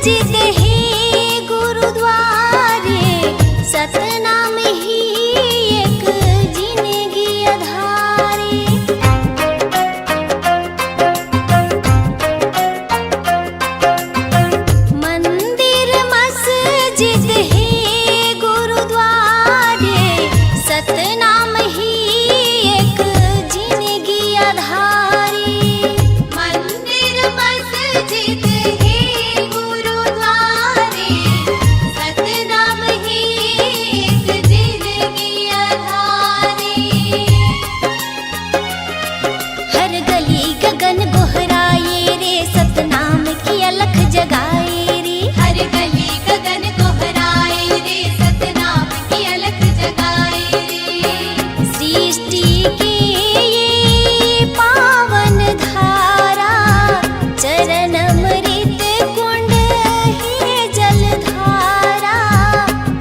मस्जिद है गुरुद्वारे सतनाम ही एक जिंदगी अधारे। मंदिर मस्जिद है गुरुद्वारे सतनाम ही एक जिंदगी अधारे। मंदिर मस्जिद है गुरुद्वारे सतनाम ही एक जिंदगी अधारे। हर गली गगन गोहराए रे सतनाम की अलख जगाए रे। हर गली गगन गोहराए रे सतनाम की अलख जगाए रे। सृष्टि की ये पावन धारा चरण अमृत कुंड है जलधारा।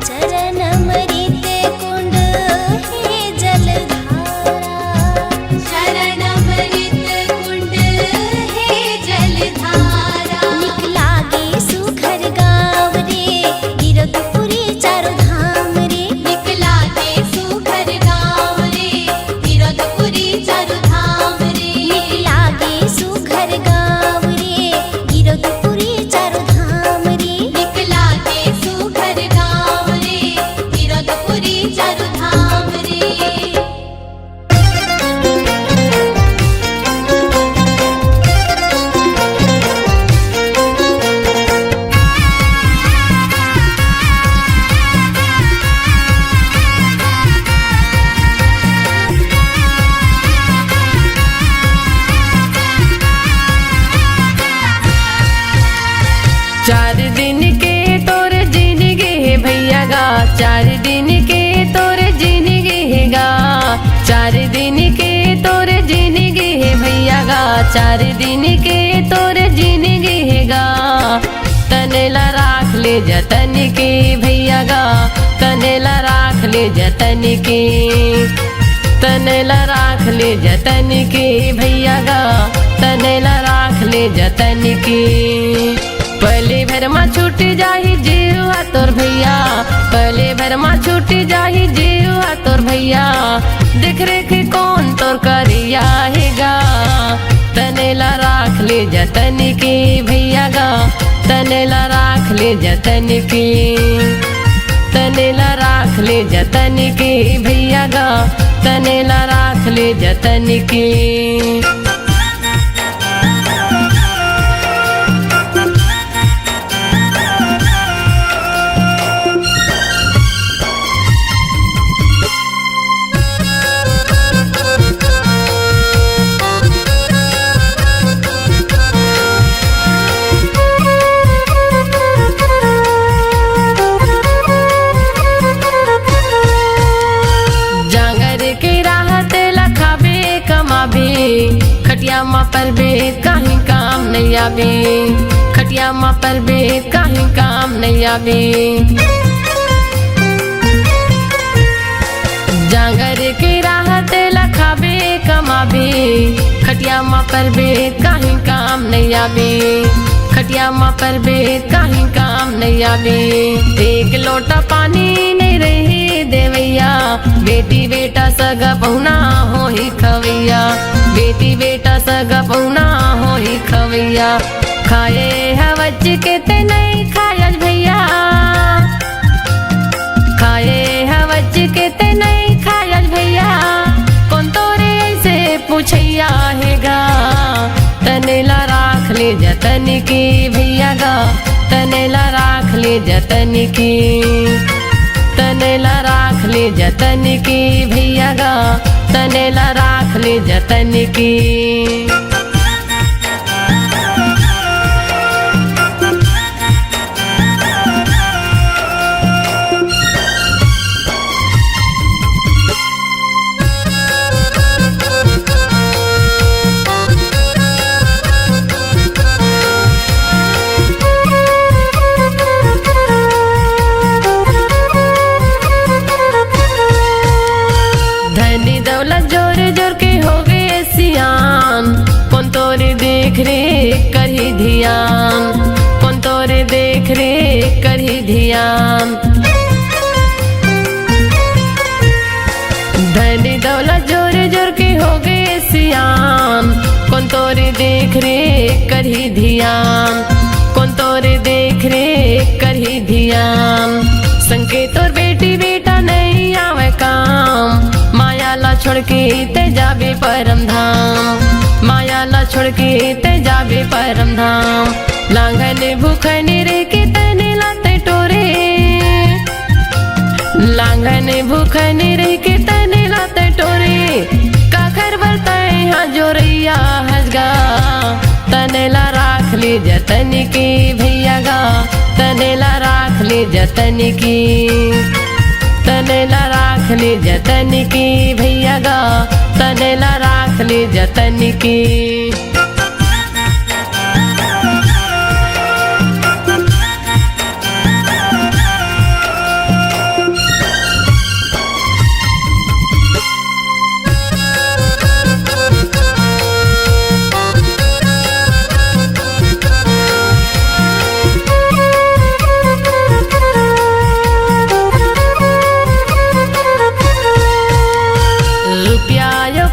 चरण अमृत कुंड है जलधारा। शरण अमृत कुंड है जलधारा। निकला गे सुघर गाँव रे गिरधपुरी चारों धाम रे। निकला गे सुघर गाँव रे गिरधपुरी चारों धाम रे। निकला गे सुघर गाँव रे गिरधपुरी चारों धाम रे। निकला गे सुघर गाँव रे गिरधपुरी चारों धाम रे। चार दिन के तोर जिंदगी है भैया गा। चार दिन के तोर जिंदगी है गा। चार दिन के तोर जिंदगी है भैया गा। चार दिन के तोर जिंदगी है गा। तनेला राख ले जतन के भैया गा। तनेला राख ले जतन के। तनेला राख ले जतन के भैया गा। तनेला राख ले जतन के। पहले भर में छूट जाही जीवा तोर भैया। पहले भर में छूट जाही जीवा तोर भैया। देख रेख कौन तोर करिया हेगा। तनेला राख ले जतन के भैया गा। तनेला राख ले जतन के। तनेला राख ले जतन के भैया गा। तनेला राख ले जतन के। जांगर के राहत लखाबे कमाबे। खटिया मा पर बे कहीं काम नहीं आबे। खटिया मा पर बे कहीं काम नहीं आबे। जांगर के राहत लखाबे कमाबे। खटिया मा पर बे कहीं काम नहीं आबे। खटिया मा पर बे कहीं काम नहीं आबे। एक लोटा पानी नहीं रही देवैया। बेटी बेटा सगा पहुना हो ही खवैया। बेटी बेटा सगा पहुना हो ही खवैया। खाए हवच के ते नहीं खायज भैया। खाए हवच के ते नहीं खायज भैया। कौन तोरे ऐसे पूछैया हेगा। तनेला राख ले जतन के भैया गा। तनेला राख ले जतन के। तनेला राख ले जतन के भैया गा। तनेला राख ले जतन के। देख रे करी ध्यान कौन तोरे देख धिया। धनी दौलत जोर जोर के हो गए सियान, कौन तोरे देख रे करही धियान, कौन तोरे देख रे करही धियान। संके तोर बेटी बेटा नहीं आवे काम, माया ला छोड़ के ते जाबे परम धाम, माया ला छोड़ के ते जाबे परम धाम। लांघन भूखन रह के तने लाते टोरे, लांघन भूखन रह के तने लाते टोरे। काखर बरताए हाँ जोरैया हंसगा, तनेला राख ले जतन की भैया गा, तनेला राख ले जतन की, तनेला राख ले जतन की भैया गा, तनेला राख ले जतन की।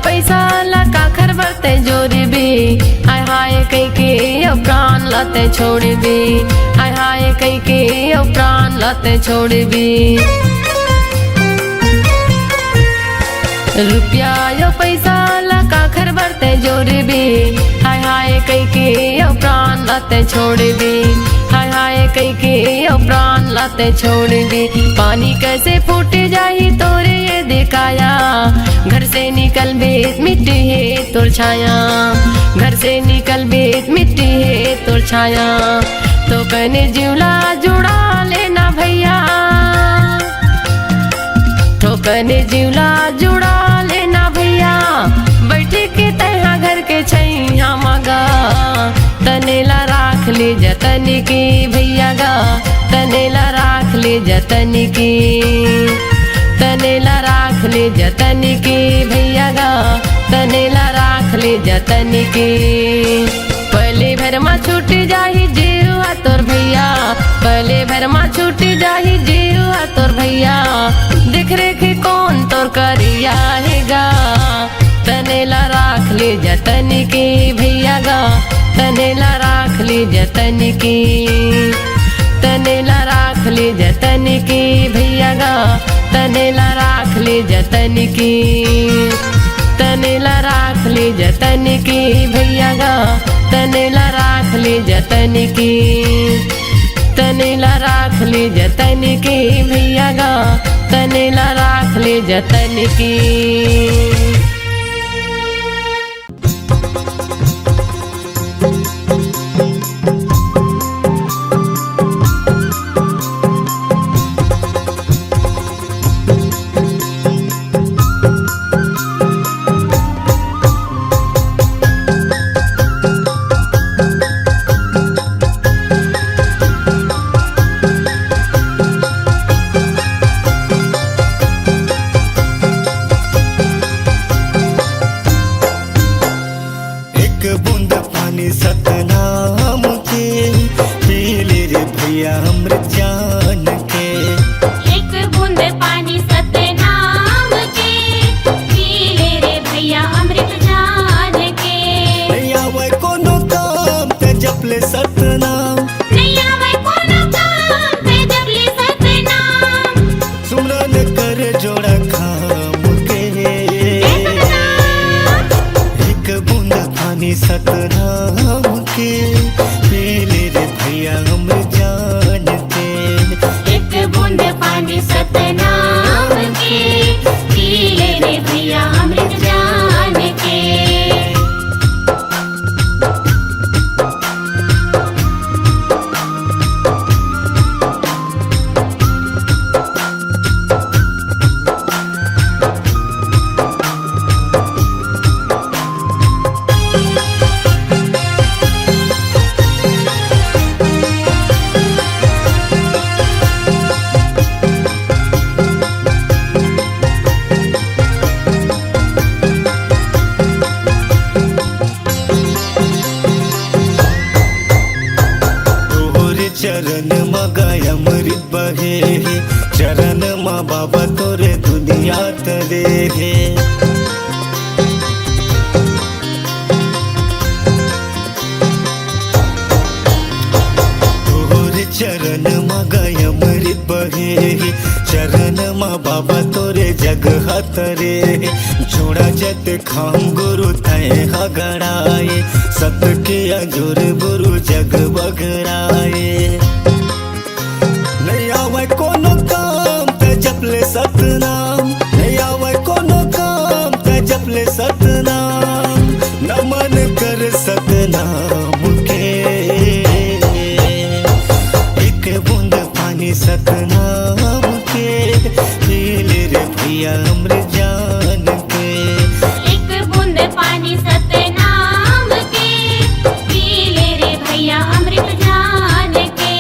पैसा ला काखर बरते जोरी भी, हाय हाय कई के अब प्राण लाते छोड़ भी, हाय हाय कई के अब प्राण लाते छोड़ भी। रुपया यो पैसा ला काखर बरते जोरी भी, हाय हाय कई के अब प्राण लाते छोड़ भी, हाय हाय कई के अब प्राण लाते छोड़ भी। पानी कैसे फूट जाही तोरे ये दिखाया, घर से निकल बेत मिट्टी है तोर छाया, घर से निकल बेत मिट्टी है तोर छाया। तो कने जिवला जुड़ा लेना भैया, तो कने जिवला जुड़ा लेना भैया। बैठे के तहा घर के छैया मगा, तनेला राख ले जतन की भैया गा, तनेला राख ले जतन की, तनेला राख ले जतन की भैया गा, तनेला राख ले जतन की। पहले भर मा छूट जाही जीवा तोर भैया, पहले भर मा छूट जाही जीवा तोर भैया। देख रेख कौन तोर करिया हैगा, तनेला राख ले जतन की भैया गा, तनेला राख ले जतन की, तनेला राख ले जतन की भैया गा, तनेला राख ले जतन की, तनेला राख ले जतन की भैया गा, तनेला राख ले जतन की, तनेला राख ले जतन की भैया गा, तनेला राख ले जतन की। सतनाम के पीले रे भैया अमृत जान के, एक बूंद पानी सतनाम के पीले रे भैया अमृत जान के। नहीं आवे कोनो काम ते जपले सतनाम, नहीं आवे कोनो काम ते जपले सतनाम। सुमरन कर जोड़ा खाम के, एक बूंद पानी सतनाम के पीले रे भैया अमृत जान के, एक बूंद पानी सतनाम के पीले रे भैया अमृत जान के। चरण मगाय अमृत बहे बहे है। तोरे चरण मा गय अमृत बहे है, चरण मा बाबा तोरे जग हतरे, जोड़ा जत खाम गुरु तय हगड़ाए, सत के अजुर गुरु जग बगड़ाए। नहीं आवे कोनो काम ते जपले सतनाम, नहीं आवे कोनो काम ते जपले सतनाम, नमन कर सतनाम के। एक बूंद पानी सतनाम के, पी ले रे भैया अमृत जान के। एक बूंद पानी सतनाम के, पी ले रे भैया अमृत जान के।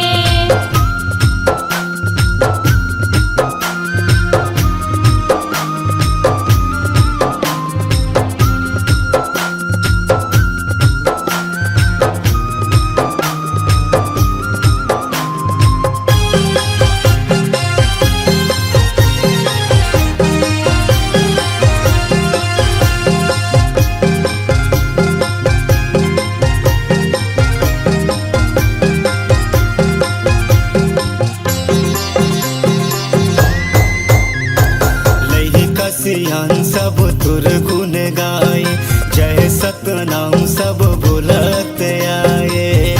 सियान सब तुर गुण गाए, जय सतनाम सब बोलत आए।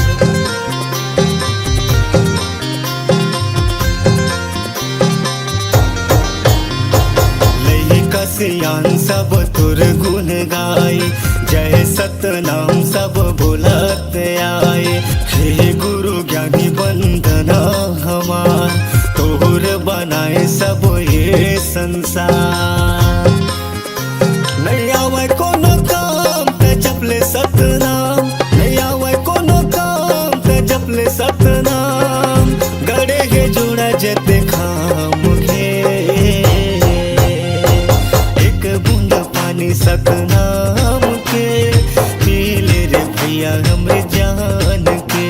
लई का सियान सब तुर गुण गाए, जय सतनाम सब बोलत आए। हे गुरु ज्ञानी बंदना हमार, तोर बनाए सब ये संसार। नहीं आवे कोनो काम ते जपले सतनाम, नहीं आवे कोनो काम ते जपले सतनाम, गड़े हे जोड़ा जते खाम घे। एक बूंद पानी सतनाम के, पी ले रे भैया अमृत जान के।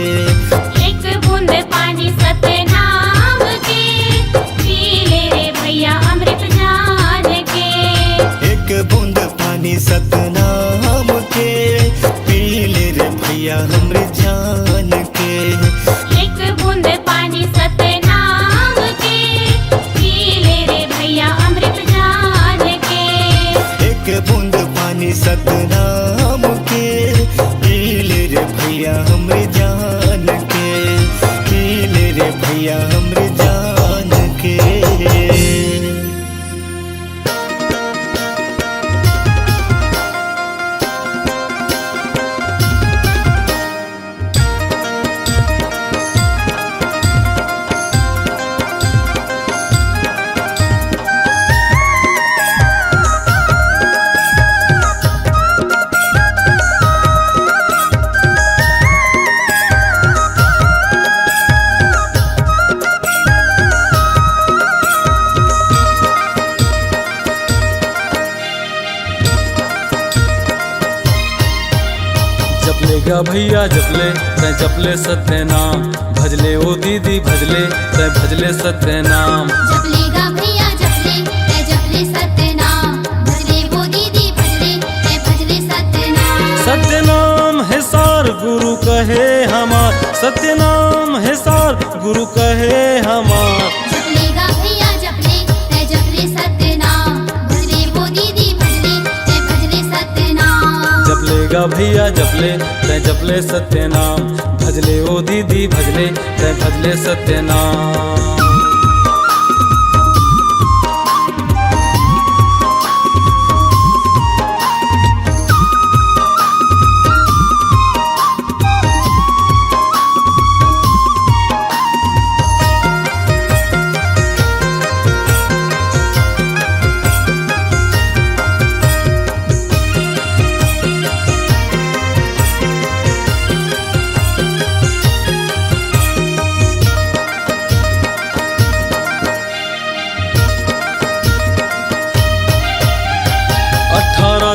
एक बूंद पानी सतनाम के, पी ले रे भैया अमृत जान के। एक बूंद पानी सतनाम के, पी ले रे भैया अमृत जान के। एक बूंद पानी सतनाम के, पी ले रे भैया अमृत जान के। एक बूंद पानी सतनाम के, पी ले रे भैया अमृत जान के, पी ले रे भैया अमृत जान के। जपलेगा भैया जपले तै जपले सत्य नाम, भजले ओ दीदी भजले तै भजले सत्य नाम। जपलेगा भैया जपले तै जपले सत्य नाम, भजले वो दीदी भजले तै भजले सत्य नाम। सत्य नाम है सार गुरु कहे हमार, सत्य नाम है सार गुरु कहे हमार। जपलेगा भैया जपले तै जपले सत्य नाम, भजले वो दीदी भजले तै भजले सत्य नाम। जपलेगा भैया जपले तै जपले सत्य नाम, भजले ओ दीदी भजले तै भजले सत्य नाम।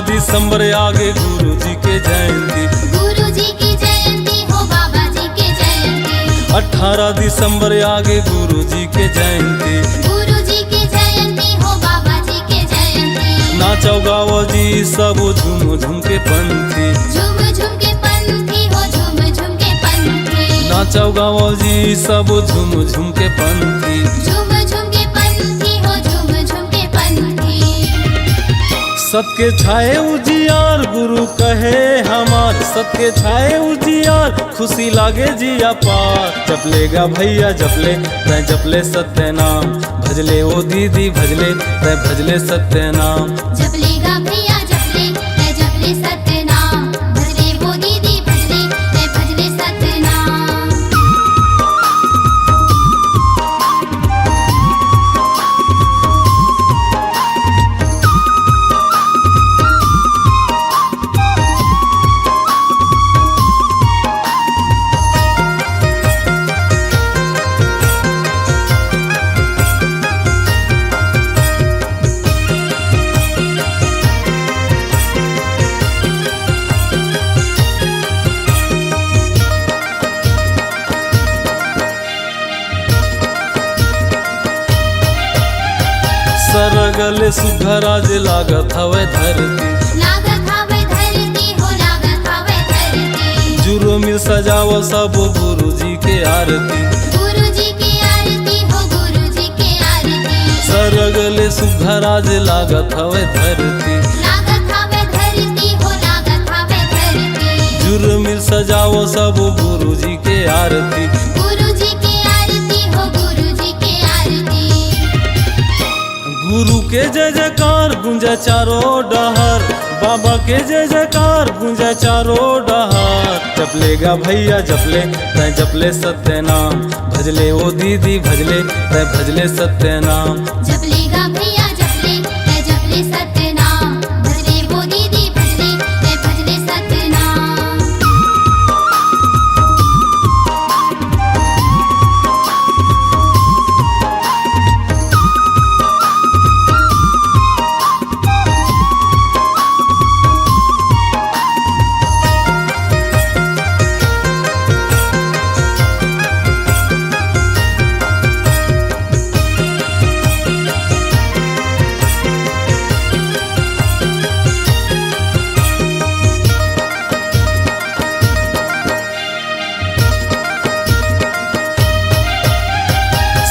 दिसंबर आगे गुरु जी के जयंती, गुरु जी की जयंती हो बाबा जी के जयंती। 18 दिसंबर आगे गुरु जी के जयंती, गुरु जी की जयंती हो बाबा जी के जयंती। नाचो गाओ जी सब झूम झूम के पंथी, झूम झूम के पंथी हो झूम झूम के पंथी, नाचो गाओ जी सब झूम झूम के पंथी। झूम झूम के पंथी हो झूम झूम के पंथी। सबके छाए उजियार गुरु कहे हमार, सबके छाए उजियार खुशी लागे जिया पार। जपलेगा भैया जपले तै जपले सत्य नाम, भजले ओ दीदी भजले तै भजले सत्य नाम। जपलेगा भैया जपले तै जपले सत्य नाम, भजले वो दीदी भजले तै भजले सत्य नाम। सरगले सुघराज लागत हवे धरती, लागत हवे धरती हो लागत हवे धरती। जुरो मिल सजाओ सब गुरु जी के आरती, गुरु जी की आरती हो गुरु जी की आरती। सरगले सुघराज लागत हवे धरती, लागत हवे धरती हो लागत हवे धरती। जुरो मिल सजाओ सब गुरु जी के आरती। गुरु जी की आरती हो गुरु जी की आरती। गुरु के जय जयकार गुंजे चारों डहर, बाबा के जय जयकार गुंजे चारों डहर। जपलेगा भैया जपले तै जपले सत्य नाम, भजले ओ दीदी भजले तै भजले सत्य नाम। जपलेगा भैया जपले तै जपले सत्य नाम, भजले वो दीदी भजले तै भजले सत्य नाम।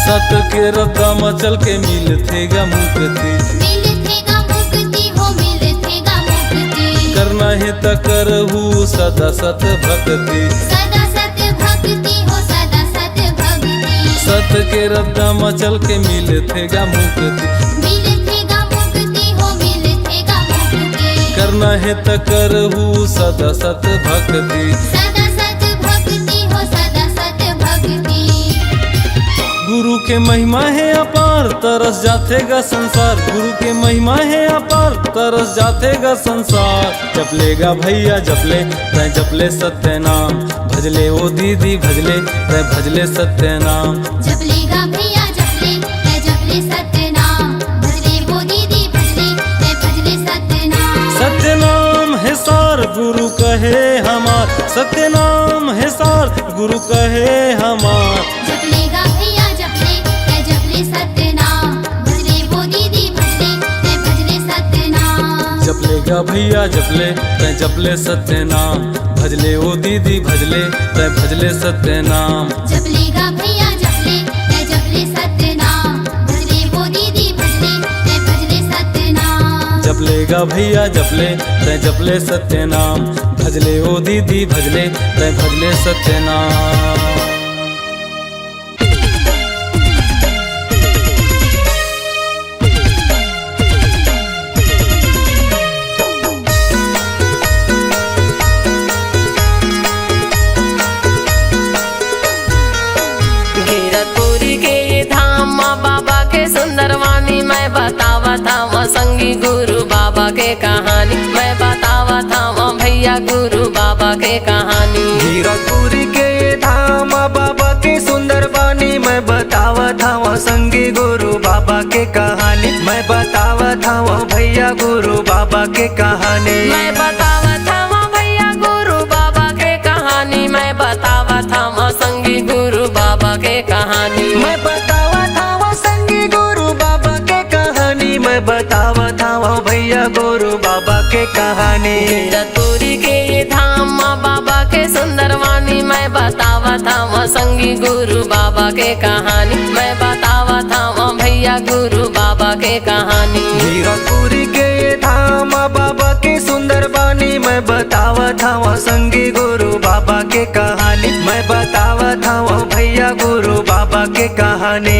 सत के रद्दा मचल के मिल थेगा मुक्ति, मिल थेगा मुक्ति हो मिल थेगा मुक्ति। करना है त करहु सदा सत भक्ति, सदा सत्य भक्ति हो सदा सत्य भक्ति। सत के रद्दा मचल के मिल थेगा मुक्ति। मिल थेगा मुक्ति हो मिल थेगा मुक्ति। करना है त करहु सदा सत भक्ति। सदा सत्य भक्ति हो सदा सत्य भक्ति। गुरु के महिमा है अपार तरस जातेगा संसार, गुरु के महिमा है अपार तरस जातेगा संसार। जपलेगा भैया जपले तै जपले सत्य नाम, भजले ओ दीदी भजले तै भजले सत्य नाम। जपलेगा भैया जपले तै जपले सत्य नाम, भजले वो दीदी भजले तै भजले सत्य नाम। सत्य नाम है सार गुरु कहे हमार, सत्य नाम है सार गुरु कहे हमार। जपलेगा भैया जपले तै जपले सत्य नाम, भजले वो दीदी भजले तै भजले सत्य नाम। जपलेगा भैया जपले तै जपले सत्य नाम, भजले ओ दीदी भजले तै भजले सत्य नाम। जपलेगा भैया जपले तै जपले सत्य नाम, भजले वो दीदी भजले तै भजले सत्य नाम। जपलेगा भैया जपले तै जपले सत्य नाम, भजले ओ दीदी भजले तै भजले सत्य नाम। गिरतपुरी के धाम बाबा के सुंदर वाणी, मैं बतावा था संगी गुरु बाबा के कहानी, मैं बतावा था भैया गुरु बाबा के कहानी। गिरतपुरी के धाम बाबा के सुंदर वाणी, मैं बतावा था संगी गुरु बाबा के कहानी, मैं बतावा था भैया गुरु बाबा के कहानी। मैं बतावा था भैया गुरु बाबा के कहानी, मैं बतावा था संगी गुरु बाबा के कहानी। मैं बतावा था संगी गुरु बाबा के कहानी, मैं बतावा था भैया भैया गुरु बाबा के कहानी। कीरतपुरी के ये धाम माँ बाबा के सुंदर वाणी, मैं बतावा था वहाँ संगी गुरु बाबा के कहानी, मैं बतावा था वहाँ भैया गुरु बाबा के कहानी। कीरतपुरी के ये धाम बाबा के सुंदर वाणी, मैं बतावा था वहाँ संगी गुरु बाबा के कहानी, मैं बतावा था वहाँ भैया गुरु बाबा के कहानी।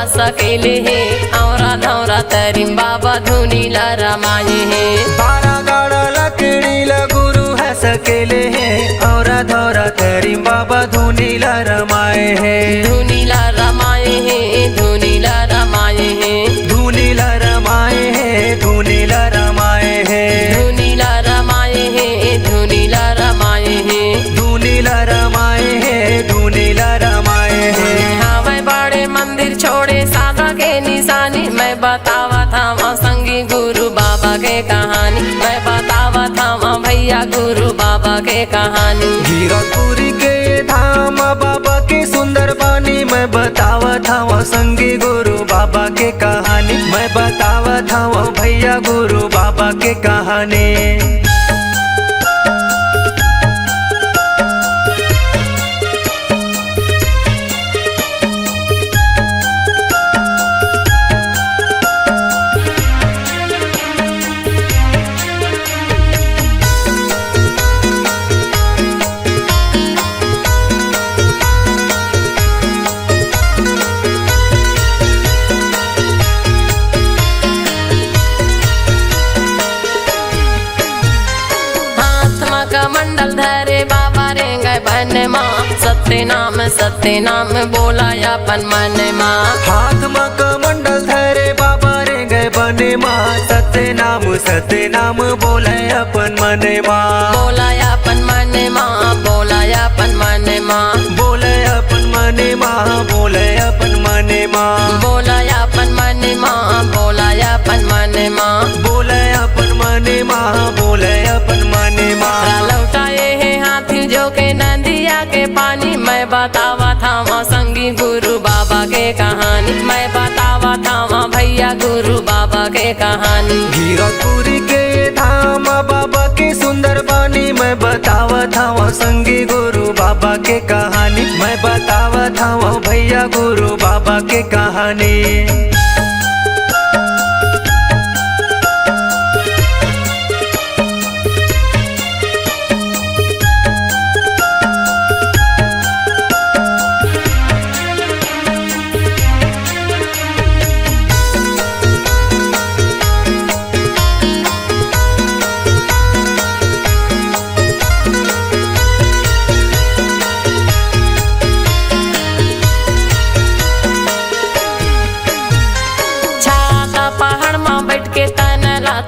सकेले है औरा धौरा तरीम बाबा धुनीला रमाए है। 12 गाड़ा लकड़ीला गुरु है सकेले है, औरा धौरा तरीम बाबा धुनीला रमाए है। धुनीला रमाए है, धुनीला रमाए है, धुनीला रमाए है, धुनीला रमाए है, धुनीला रमाए है, धुनीला रमाए है, धुनीला रमाए है, धुनीला रमाए है। हाँ मैं बड़े मंदिर छोड़े सादा के निशानी, मैं बतावा था वहाँ संगी गुरु बाबा के कहानी, मैं बतावा था वहाँ भैया गुरु बाबा के कहानी। कीरतपुरी के धाम बाबा के सुंदर वाणी, मैं बतावा था वहाँ संगी गुरु बाबा के कहानी, मैं बतावा था वहाँ भैया गुरु बाबा के कहानी। मंडल धरे बाबा रे गए बन माँ, सत्य नाम बोला अपन मन माँ। हाथ में कमंडल धरे बाबा रे गए बने माँ, सत्य नाम बोले अपन मन माँ। बोला अपन मन माँ, बोला अपन मन माँ, बोले अपन मन माँ, बोले अपन मन माँ, बोला अपन मन माँ, बोला अपन मन माँ, बोले अपन मन माँ, बोले अपन मन माँ। लौटाए है हाथी जो के नदिया के पानी, मैं बतावा था वहाँ संगी गुरु बाबा के कहानी, मैं बतावा था वहाँ भैया गुरु बाबा के कहानी। कीरतपुरी के धाम बाबा के सुंदर वाणी, मैं बतावा था वहाँ संगी गुरु बाबा के कहानी, मैं बतावा था वहाँ भैया गुरु बाबा के कहानी।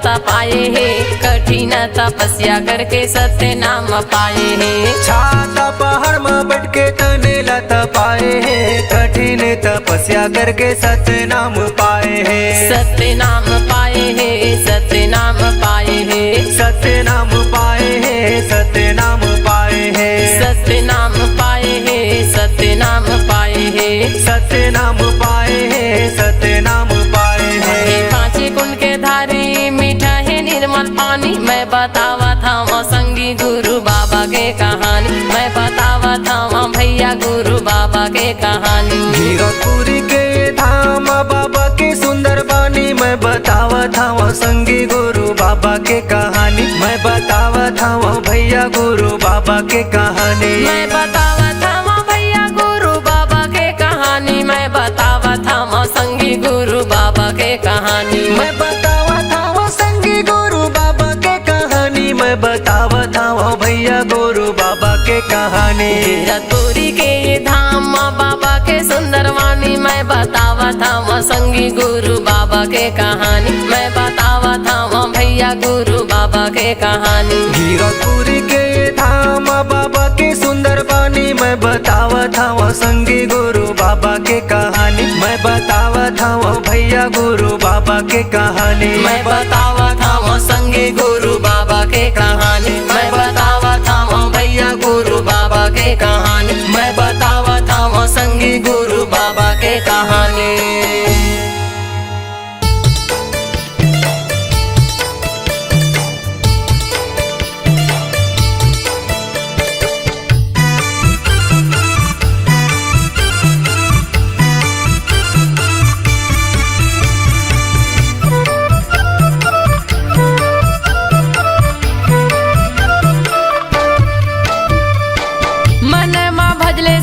पाए है कठिन तपस्या करके सत्य नाम पाए है। छाता पहाड़ में बैठ के तने लता पाए है, कठिन तपस्या करके सत्य नाम पाए है। सत्य नाम पाए है, सत्य नाम पाए है, सत्य नाम पाए है, सत्य नाम पाए है, सत्य नाम पाए है, सत्य नाम पाए है, सत्य नाम पाए है, सत्य नाम पाए है। पांच कुंड के धारी मीठा है निर्मल पानी, मैं बतावा था वहाँ संगी गुरु बाबा के कहानी, मैं बतावा था वहाँ भैया गुरु बाबा के कहानी। कीरतपुरी के धाम बाबा के सुंदर वाणी, मैं बतावा था वहाँ संगी गुरु बाबा के कहानी, मैं बतावा था वहाँ भैया गुरु बाबा के कहानी। मैं बतावा था वहाँ भैया गुरु बाबा के कहानी, मैं बतावा था वहाँ संगी गुरु बाबा के कहानी। मैं बतावा था वहाँ संगी गुरु बाबा के कहानी, मैं बतावा था वहाँ भैया गुरु बाबा के कहानी। कीरतपुरी के धाम नाम बाबा के सुंदर वाणी मैं बतावा था वो संगी गुरु बाबा के कहानी मैं बतावा था वो भैया गुरु बाबा के कहानी गिरपुरी के धाम बाबा के सुंदर बानी मैं बतावा था वो संगी गुरु बाबा के कहानी मैं बतावा था वो भैया गुरु बाबा के कहानी मैं बतावा था वो संगी गुरु बाबा के कहानी मैं बतावा था वो भैया गुरु बाबा के कहानी मैं बतावा था वो संगी गुरु बाबा के कहानी।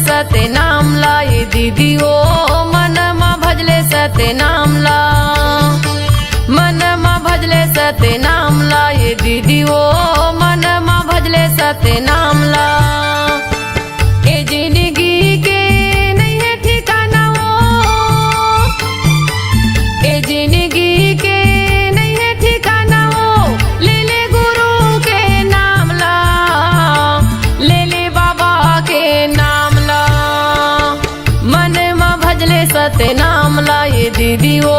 सते नाम ला ये दीदी ओ मन मा भजले सते नाम ला मन मा भजले सते नाम ला ये दीदी ओ मन मा भजले सते नाम ला ए जिंदगी के नहीं है ठिकाना ओ ए जिंदगी के नहीं है ठिकाना ओ ले ले गुरु के नाम ला ले ले बाबा के नाम सते नाम ला ये दीदी ओ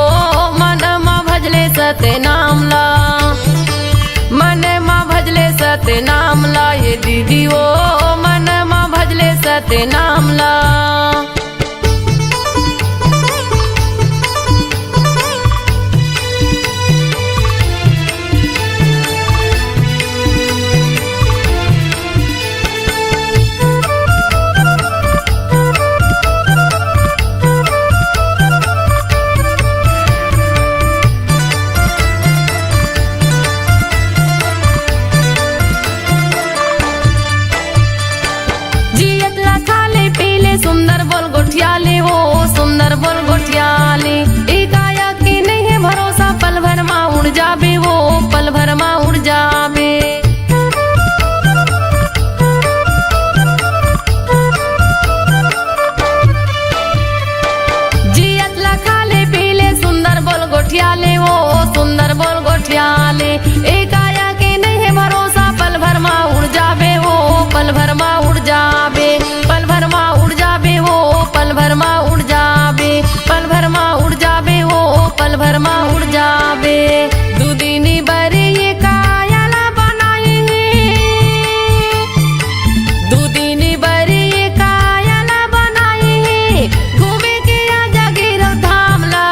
मन मा भजले सते नाम ला मन मा भजले सते नाम ला ये दीदी ओ मन मा भजले सते नाम ला। सुंदर बोल गोठियाले हो सुंदर बोल गोठियाले एकाया की नहीं है भरोसा पल भर मा उड़ जाबे वो पल भर मा उड़ जाबे जियत ला खाले पीले सुंदर बोल गोठियाले हो सुंदर बोल गोठियाले एकाया के नहीं है भरोसा पल भर मा उड़ जाबे वो पल भर मा उड़ जाबे पल भर मा उड़ जाबे वो पल भर मा उड़ जाबे पल भर मा उड़ जाबे वो पल भर मा उड़ जाबे दू दिन बरे ये कायाला बनाए दू दिन बरे ये कायाला बनाए घूमे के आजा गिरव धाम ला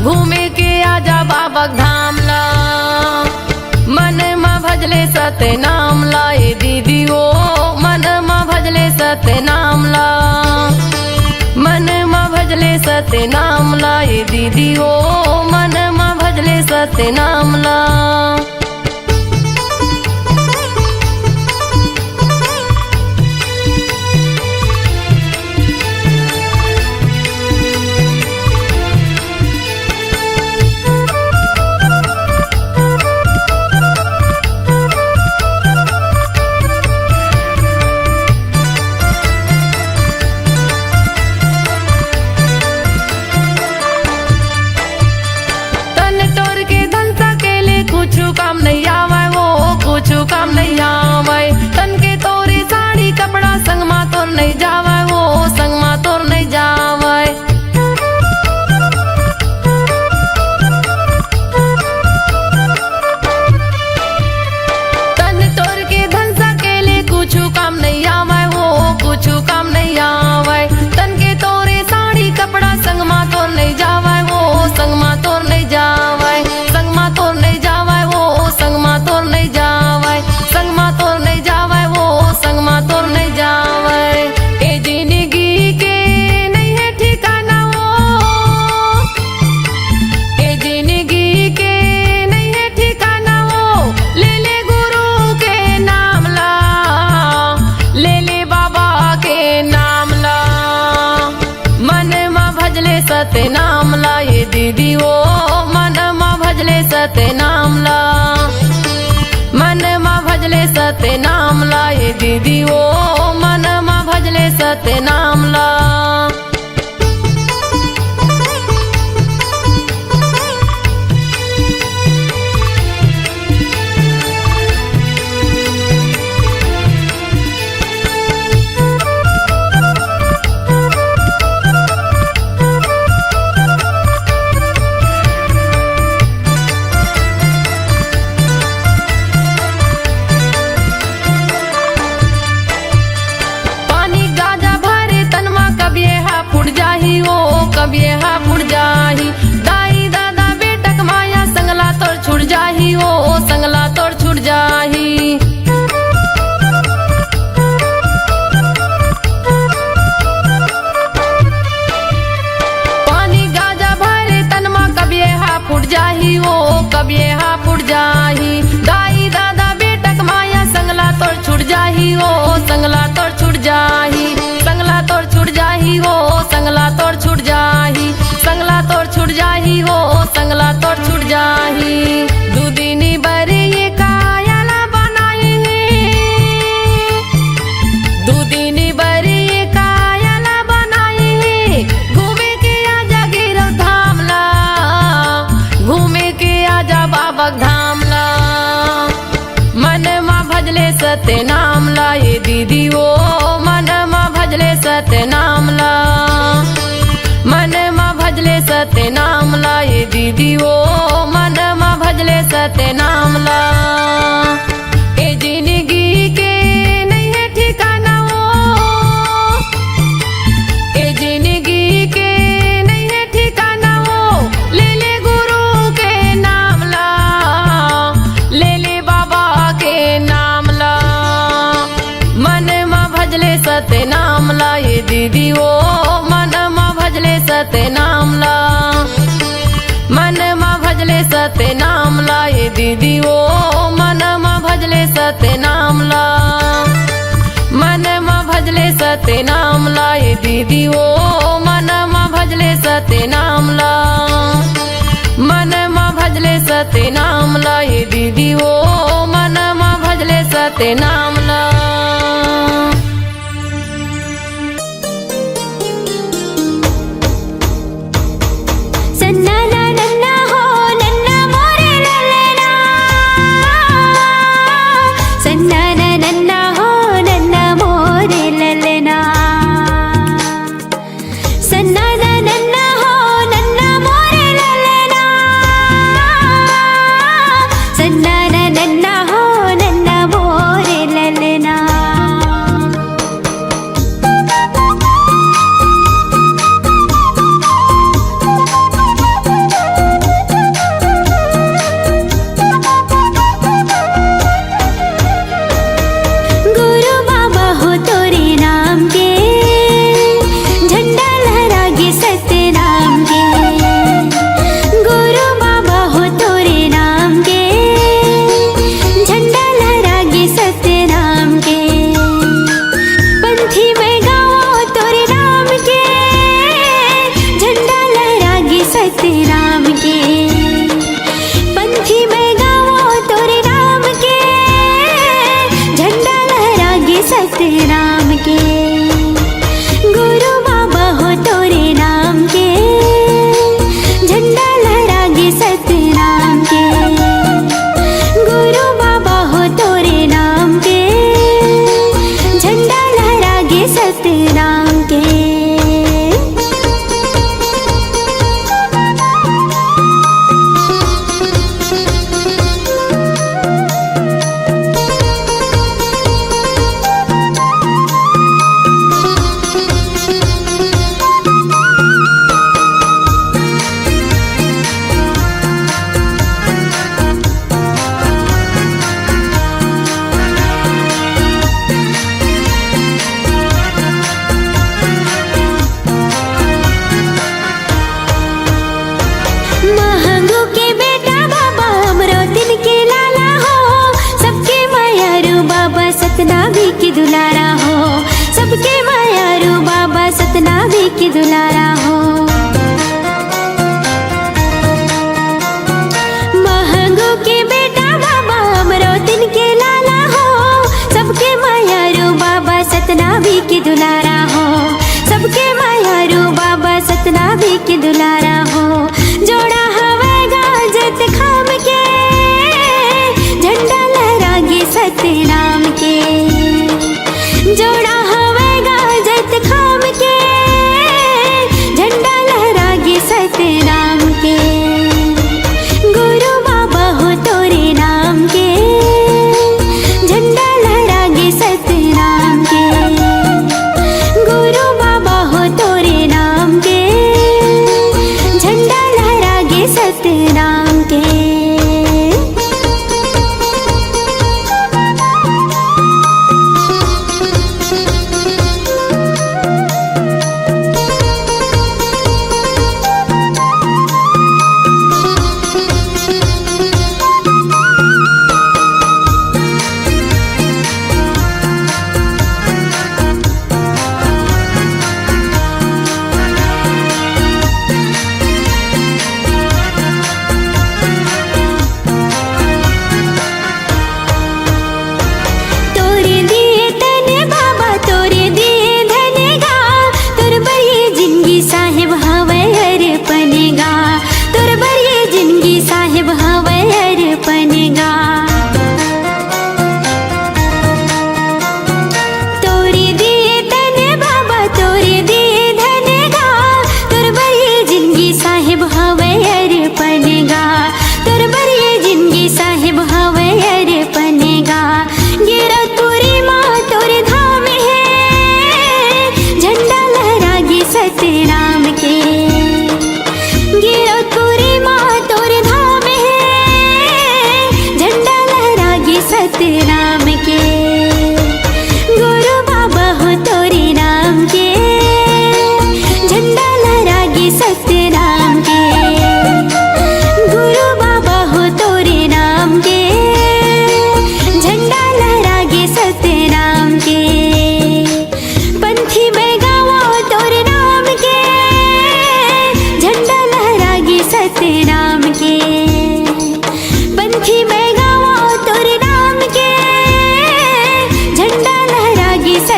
घूमे के आजा बाबा धाम ला मन मा भजले सते नाम ला ये दीदी ओ मन मा भजले सते नाम ला मन मा भजले सते नाम ला ये दीदी ओ मन मा भजले सते नाम ला। काम नहीं आवे वो कुछ काम नहीं आवे तन के तोरी साड़ी कपड़ा संग मा तोर नहीं जावे वो संग मा तोर नहीं जावे तन तोर के धन सकेले कुछ काम नहीं आवे वो कुछ काम नहीं आवे तन के तोरे साड़ी कपड़ा संग मा तोर नहीं जावे वो संग मा तोर नहीं जावे संग मा तोर नहीं जावे संग मा तोर नहीं जावे संग मा तोर नहीं जावे वो संग मा तोर नहीं जावे ए जिंदगी के नहीं है ठिकाना वो ए जिंदगी के नहीं है ठिकाना वो ले ले गुरु के नाम ला ले ले बाबा के नाम ला मन मा भजले सते नाम ला ये दीदी ओ मन मा भजले सते नाम ला मन मा भजले सते नाम ला ये दीदी ओ मन मा भजले सते सत्य नाम ला। कब ये हा फुट जाही दाई दादा बेटक माया संगला तोड़ छुट जाही ओ संगला तोड़ छुट जाही। पानी गाजा भरे तनमा कब ये हा फुट जाही ओ कब ये हा फुट जाही दाई दादा बेटक माया संगला तोड़ छुट जाही ओ संगला तोड़ छुट जाही संगला तोड़ छुट जाही ओ संगला तोड़ छुट जाही संगला तोड़ छुट जाही हो संगला तोड़ छुट जाही। दूदिनी बरे ये कायाला बनाई दूदिनी बरे ये कायाला बनाई घूमे के आजा गिरो धाम ला घूमे के आजा बाबक धाम ला। मन मा भजले सत्य नाम ला ये दीदी ओ मन मा भजले सत्य नाम ला। मन मा भजले सत्य नाम ला ये दीदी ओ मन मा भजले सत्य नाम ला। ए जिंदगी के नहीं है ठिकाना ओ ए जिंदगी के नहीं है ठिकाना ओ ले ले गुरु के नाम ला ले ले बाबा के नाम ला। मन मा भजले सत्य नाम ला ये दीदी ओ मन मा भजले सत्य नाम ला। मन मा भजले सत्य नाम ला ये दीदी ओ मन मा भजले सत्य नाम ला। मन मा भजले सत्य नाम ला ये दीदी ओ मन मा भजले सत्य नाम ला। मन मा भजले सत्य नाम ला ये दीदी ओ मन मा भजले सत्य नाम ला। दुलारा हो, सबके मायारू बाबा सतनामी की दुलारा हो। महंगो के बेटा बाबा अमरोतिन के लाला हो, सबके मायारू बाबा सतनामी की दुलारा हो।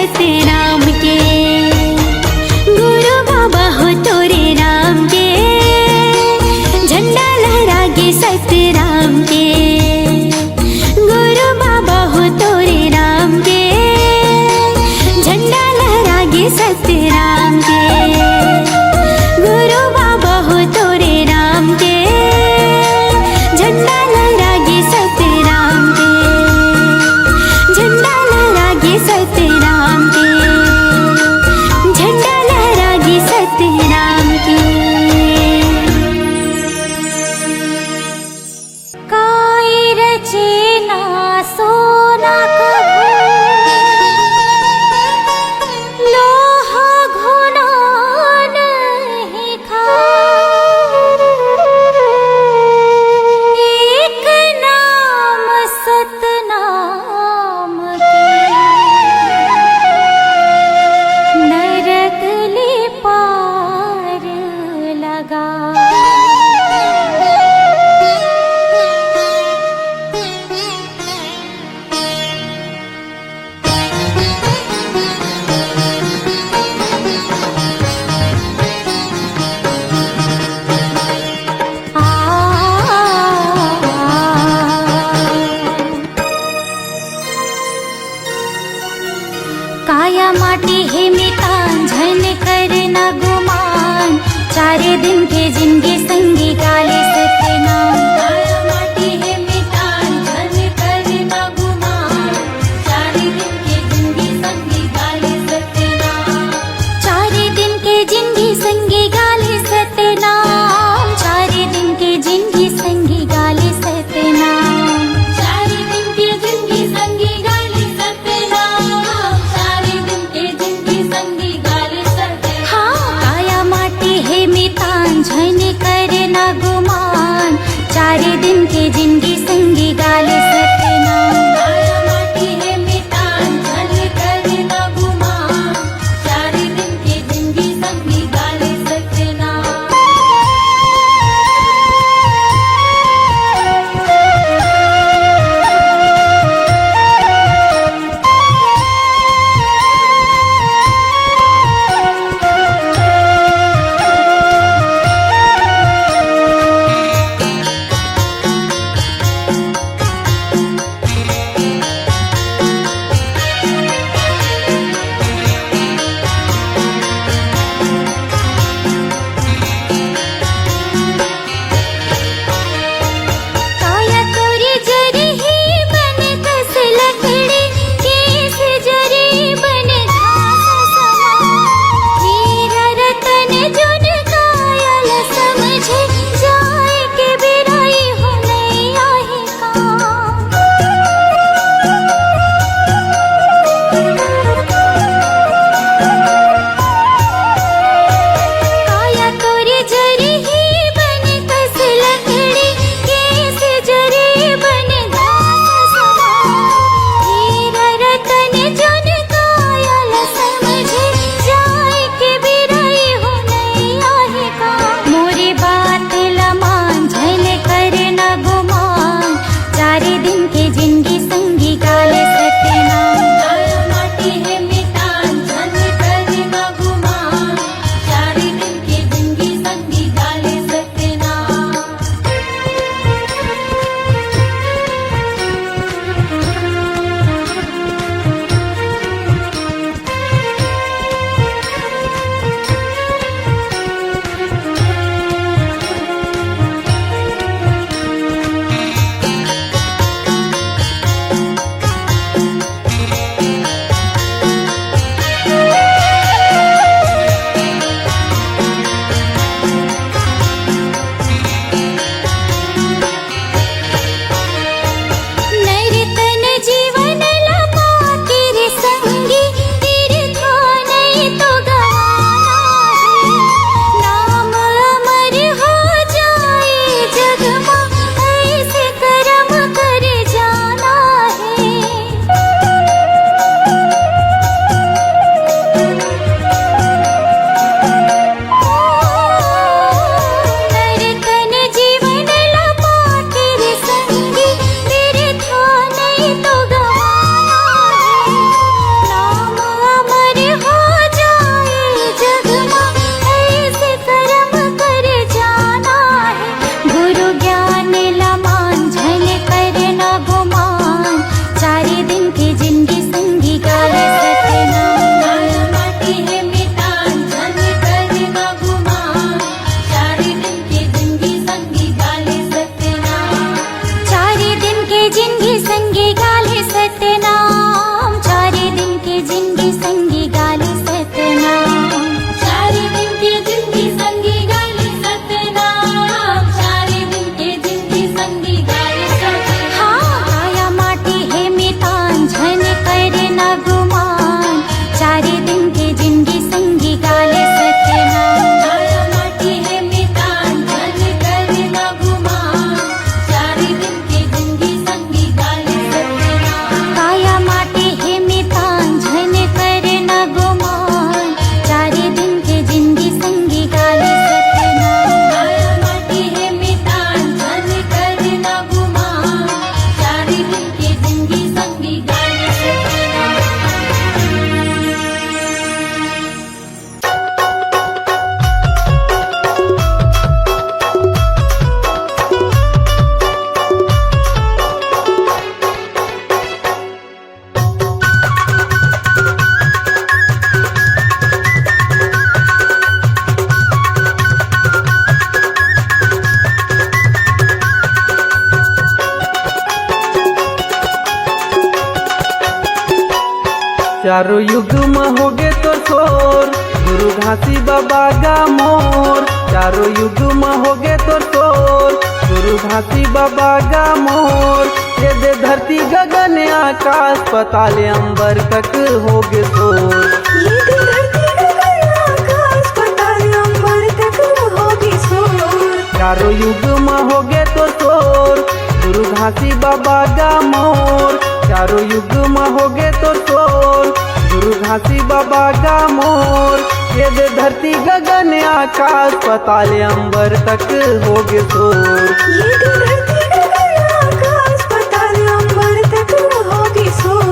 सत्यनाम के। गुरु बाबा हो तोरे राम के, झंडा लहरा गे सत्यनाम के। गुरु बाबा हो तोरे राम के, झंडा लहरा गे सत्यनाम के। गुरु बाबा हो तोरे राम के, झंडा लहरा गे सत्यनाम के। झंडा लहरा गे सत्यनाम के, झंडा लहरा गे सत्यनाम के। काई रचे ना सोना कभू, लोहा घुना नहीं खाए। एक नाम सतनाम के, नरक ले पार लगा। काया माटी है मितान झन करना गुमान, चारे दिन के जिंदगी संगी गाले सत्यनाम। काया माटी है मितान झन करना गुमान, चारे दिन के जिंदगी संगी गाले सत्यनाम। चारे दिन के जिंदगी संगी गाले सत्यनाम। चारे दिन के जिंदगी संगी गाले सत्यनाम। चारे दिन के जिंदगी संगी गाले सत्यनाम। चारे दिन के जिंदगी संगी गाले सत्यनाम। हाँ, काया माटी है मितान झन करना गुमान, चारे दिन के जिंदगी संगी गाले सत्यनाम। काया माटी है मितान झन करना गुमान, चारे दिन के जिंदगी संगी गाले सत्यनाम। चारों युग में होगे तो शोर, गुरु घासी बाबा गा मोर। चारों युग में होगे तो शोर, गुरु घासी बाबा गा मोर। ये दे धरती गगन आकाश पाताल अंबर तक होगे शोर। ये दे धरती गगन आकाश पाताल अंबर तक होगे शोर। चारों युग में होगे तो शोर, गुरु घासी बाबा गा मोर। चारों युग में होगे तो शोर, गुरु घासी बाबा गा मोर। ये दे धरती गगन आकाश पाताल अंबर तक होगे शोर। ये दे धरती गगन आकाश पाताल अंबर तक होगे शोर।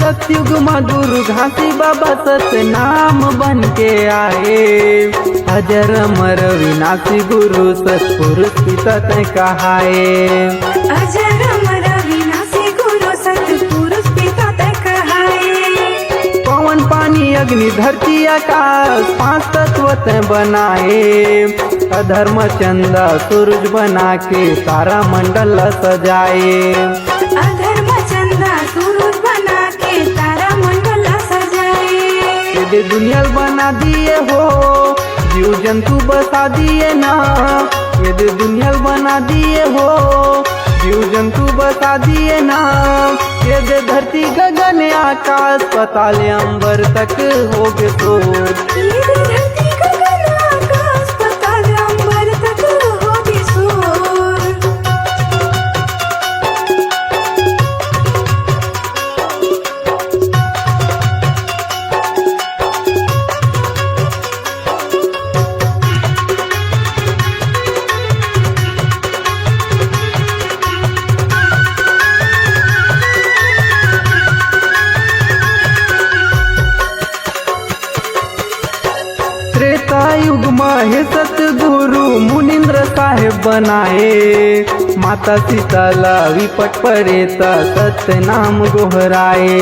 सतयुग में गुरु घासी बाबा सतनाम बन के आए। अजर अमर विनाशी गुरु सतपुरुष पिता तय कहाए। अजर अमर विनाशी गुरु सतपुरुष पिता तय कहाए। पवन पानी अग्नि धरती आकाश पांच तत्व तय बनाए। अधर्म चंदा सूरज बना के तारा मंडल सजाए। अधर्म चंदा सूरज बना के तारा मंडल सजाए। ये दुनिया बना दिए हो, जीव जंतु बसा दिए ना। ये दुनिया बना दिए हो, जीव जंतु बसा दिए ना। ये दे धरती गगन आकाश पाताल अंबर तक होगे शोर। ये दे धरती गगन आकाश पाताल अंबर तक होगे शोर। त्रेता युग में हे सतगुरु मुनिंद्र साहेब बनाए। माता सीताला विपट पड़े ता सत्य नाम गोहराए।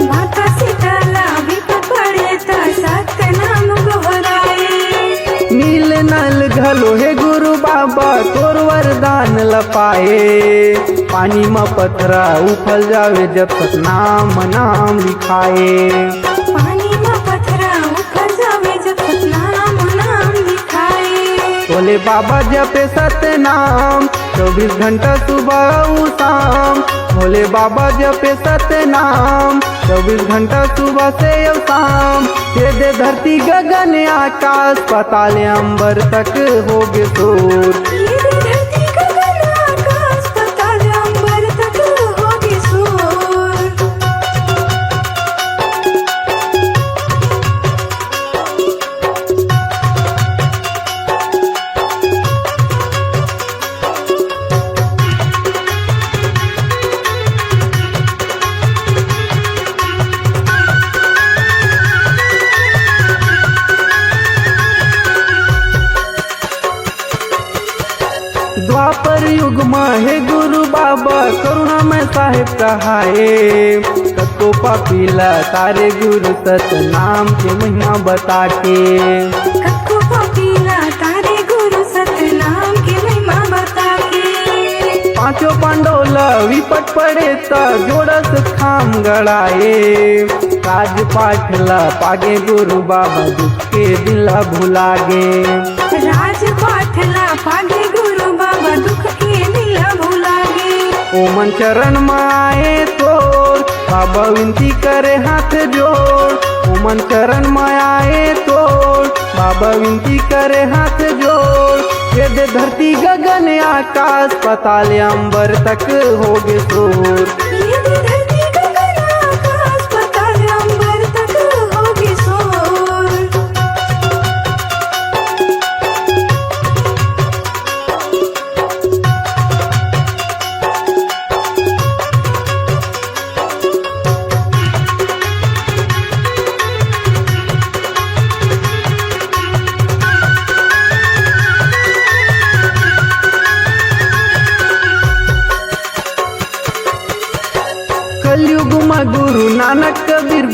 माता सीताला विपत पड़े ता सत्य नाम गोहराए। नील नल घलो हे गुरु बाबा तोर वरदान लपाए। पानी में पथरा उफल जावे जब तक नाम नाम लिखाए। पानी में पथरा उखड़ जावे जब तक नाम नाम लिखाए। बोले बाबा जपे सत्य नाम 24 घंटा सुबह उ शाम। भोले बाबा जपे सत्य नाम 24 घंटा सुबह से और शाम। ये दे धरती गगन आकाश पाताल अंबर तक होगे शोर। ये दे धरती गगन आकाश पाताल अंबर तक होगे शोर। द्वापर युग में हे गुरु बाबा करुणा में साहेब कहाए। सबको पापीला तारे गुरु सत नाम के महिमा बता के। कक्को पपीला तारे गुरु सतनाम के महिमा बता के। पांचों पांडोला विपट पड़े ता जोड़स खाम गड़ाए। राज पाठला पागे गुरु बाबा दुख के दिला भुलागे। राज पाठला पागे गुरु बाबा दुख के दिला भुलागे। ओमन चरण में आए तोर बाबा विनती करे हाथ जोड़। ओमन चरण में आए तोर बाबा विनती करे हाथ जोड़। ये दे धरती गगन आकाश पाताल अंबर तक होगे शोर। ये दे धरती गगन आकाश पाताल अंबर तक होगे शोर।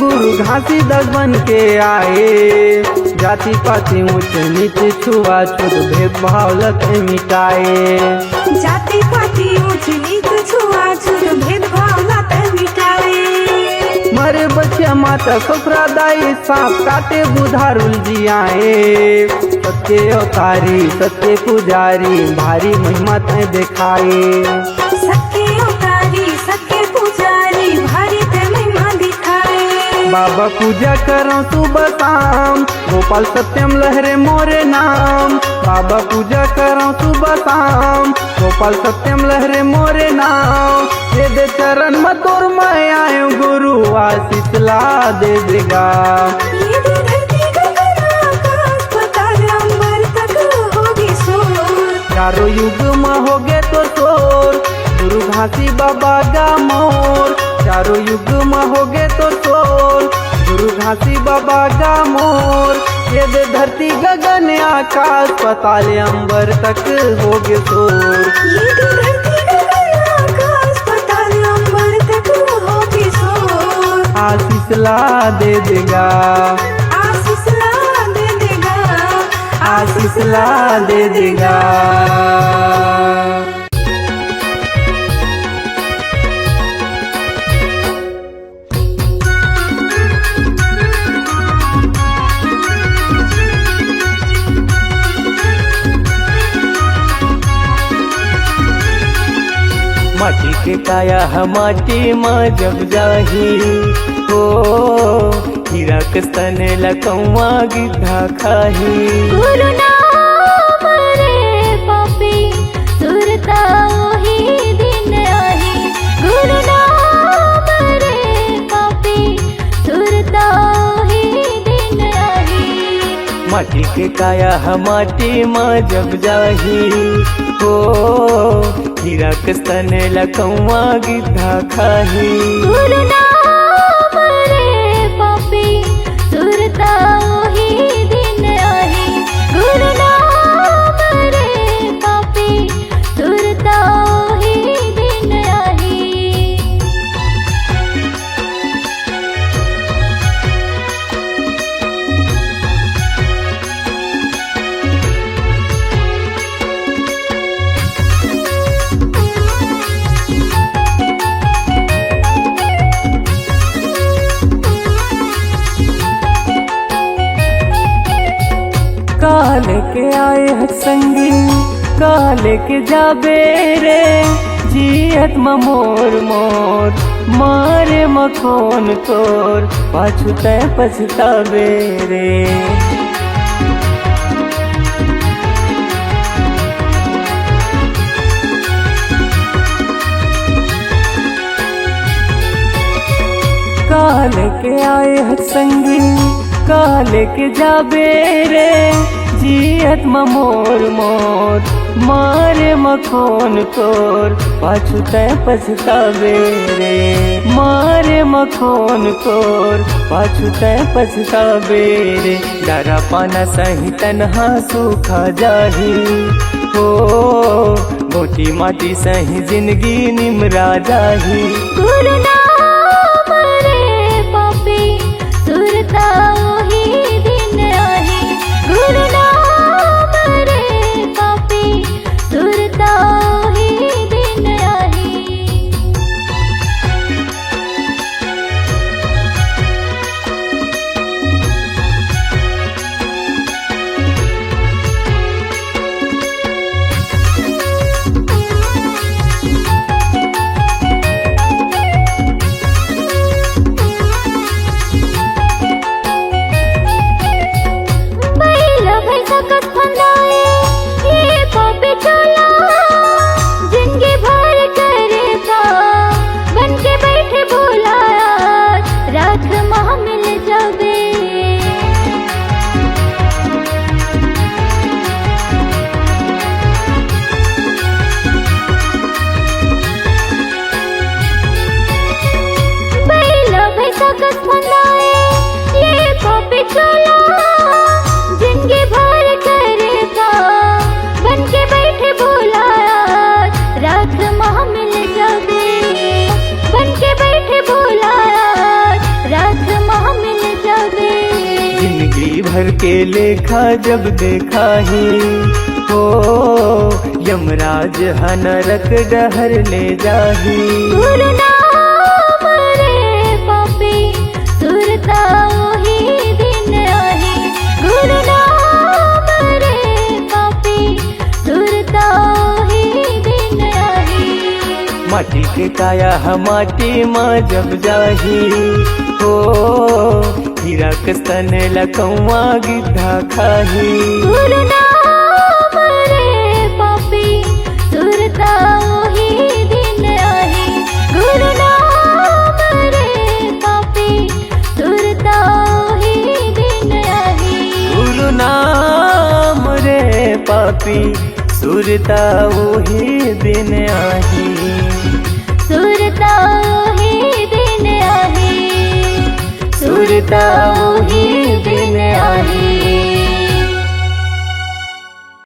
गुरु घासी दस बन के आए, जाति पाति ऊंच नीच छुआछूत भेदभाव लत मिटाए। जाति पाति ऊंच नीच छुआछूत भेदभाव लत मिटाए। मरे बच्चा माता ससुरा दाई सांप काटे बुधारुल जियाए। सत्य अवतारी सत्य पुजारी भारी महिमा ते दिखाए। सत्य अवतारी सत्य पुजारी भारी ते महिमा दिखाए। बाबा पूजा करो सुबह शाम, गोपाल सत्यम लहरे मोरे नाम। बाबा पूजा करो सुबह शाम, गोपाल सत्यम लहरे मोरे नाम। दे दे चरण में तोर मैं आयो गुरु आशीष ला दे देगा। ये दे धरती गगन आकाश पाताल अंबर तक होगी शोर। चारों युग में होगे तो शोर, गुरु घासी बाबा का मोर। चारों युग में होगे तो शोर, गुरु घासी बाबा का मोर। ये दे धरती गगन आकाश पाताल अंबर तक होगे शोर। ये दे धरती गगन आकाश पाताल अंबर तक होगी शोर। आशीष ला दे देगा, आशीष ला दे देगा, आशीष ला दे देगा। माटी के काया हम माटी माँ जब जाही हो, हीरा के स्तन लकौआ गिद्धा खाही। गुरु नाम रे पापी सुरता ओही दिन आही। गुरु नाम रे पापी सुरता ओही दिन आही। माटी के काया हम माटी माँ जब जाही हो, हीरा के स्तन लकौआ गिद्धा खाही। गुरु नाम रे पापी सुरता ओही दिन आही। गुरु नाम रे पापी सुरता ओही दिन आही। काले के आए हथ संगी काले के जाबे रे। जियत मोर मोर मारे मखोन तोर, पाछू तय पछतावे रे। काले के आए हथ संगी काले के जाबे रे। जियत मोर मोर मारे मखोन तोर, पाछू तय पछतावे रे। मारे मखोन तोर, पाछू तय पछतावे रे। डरा पाना सही तनहा सूखा जाही हो, मोटी माटी सही जिंदगी निमरा जाही। गुरु नाम रे पापी सुरता ओही दिन आही। गुरु नाम रे पापी सुरता ओही दिन आही। घर के लेखा जब देखा ही हो, यमराज नरक डहर ले जाही। गुरु नाम रे पापी सुरता वही दिन आही। गुरु नाम रे पापी सुरता वही दिन आही। माटी के काया माटी माँ जब जाही हो, हीरा कस्तन लकौआ गिद्धा खाही। गुरु नाम रे पापी सुरता वही दिन आही। गुरु नाम रे पापी सुरता वही दिन आही। गुरु नाम रे पापी सुरता वही दिन आही। सुरता वही दिन आही। सुरता वही